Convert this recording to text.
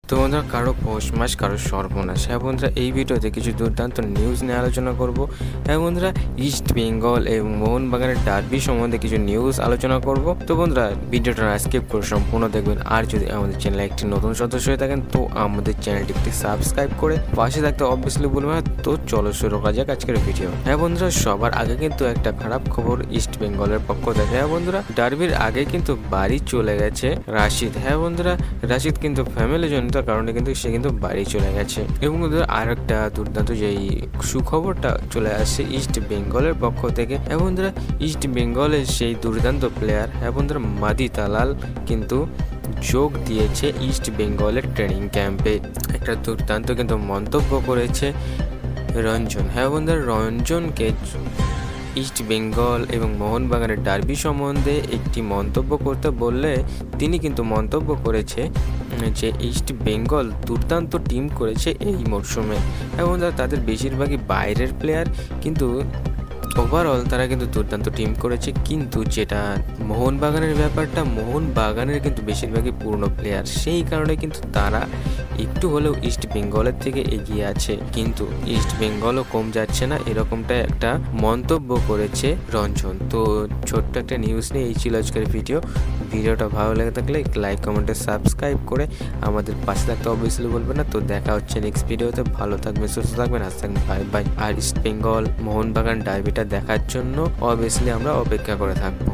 তো বন্ধুরা, কারো পৌষ মাস কারো সর্বনাশ। হ্যাঁ বন্ধুরা, এই ভিডিওতে কিছু দুর্দান্ত নিউজ নিয়ে আলোচনা করব। হ্যাঁ বন্ধুরা, ইস্ট বেঙ্গল এবং মোহনবাগানের ডার্বি সম্বন্ধে কিছু নিউজ আলোচনা করব। তো বন্ধুরা, ভিডিওটা স্কিপ করে সম্পূর্ণ দেখবেন। আর যদি আমাদের চ্যানেলে একটি নতুন সদস্য হয়ে থাকেন তো আমাদের চ্যানেলটি একটি সাবস্ক্রাইব করে পাশে থাকতে অবভিয়াসলি বলবেন না। তো চলো শুরু করা যাক আজকের ভিডিও। হ্যাঁ বন্ধুরা, সবার আগে কিন্তু একটা খারাপ খবর ইস্ট বেঙ্গলের পক্ষ থেকে। হ্যাঁ বন্ধুরা, ডার্বির আগে কিন্তু বাড়ি চলে গেছে রাশিদ। হ্যাঁ বন্ধুরা, রাশিদ কিন্তু ফ্যামিলি জনিত কারণে কিন্তু সে কিন্তু বাড়ি চলে গেছে। এবং আর একটা দুর্দান্ত যেই সুখবরটা চলে আসছে ইস্ট বেঙ্গলের পক্ষ থেকে। হ্যাঁ বন্ধুরা, ইস্ট বেঙ্গলের সেই দুর্দান্ত প্লেয়ার হ্যাঁ বন্ধুরা মাদি তালাল কিন্তু যোগ দিয়েছে ইস্ট বেঙ্গলের ট্রেনিং ক্যাম্পে। একটা দুর্দান্ত কিন্তু মন্তব্য করেছে রঞ্জন। হ্যাঁ বন্ধুরা, রঞ্জনকে ইস্ট বেঙ্গল এবং মোহনবাগানের ডার্বি সম্বন্ধে একটি মন্তব্য করতে বললে তিনি কিন্তু মন্তব্য করেছে যে ইস্ট বেঙ্গল দুর্দান্ত টিম করেছে এই মরশুমে এবং তাদের বেশিরভাগই বাইরের প্লেয়ার, কিন্তু ওভারঅল তারা কিন্তু দুর্দান্ত টিম করেছে। কিন্তু যেটা মোহনবাগানের ব্যাপারটা, মোহনবাগানের কিন্তু বেশিরভাগই পুরনো প্লেয়ার, সেই কারণে কিন্তু তারা একটু হলেও ইস্ট বেঙ্গলের থেকে এগিয়ে আছে। কিন্তু ইস্ট বেঙ্গলও কম যাচ্ছে না, এরকমটাই একটা মন্তব্য করেছে রঞ্জন। তো ছোট্ট একটা নিউজ নিয়ে এই ছিল আজকের ভিডিওটা ভালো লেগে থাকলে লাইক কমেন্টে সাবস্ক্রাইব করে আমাদের পাশে থাকতে অবভিয়াসলি বলবেন না। তো দেখা হচ্ছে নেক্সট ভিডিওতে। ভালো থাকবেন, সুস্থ থাকবেন, আজ থাকবেন, বাই বাই। আর ইস্ট বেঙ্গল মোহনবাগান ডার্বিটা দেখার জন্য অবভিয়াসলি আমরা অপেক্ষা করে থাকবো।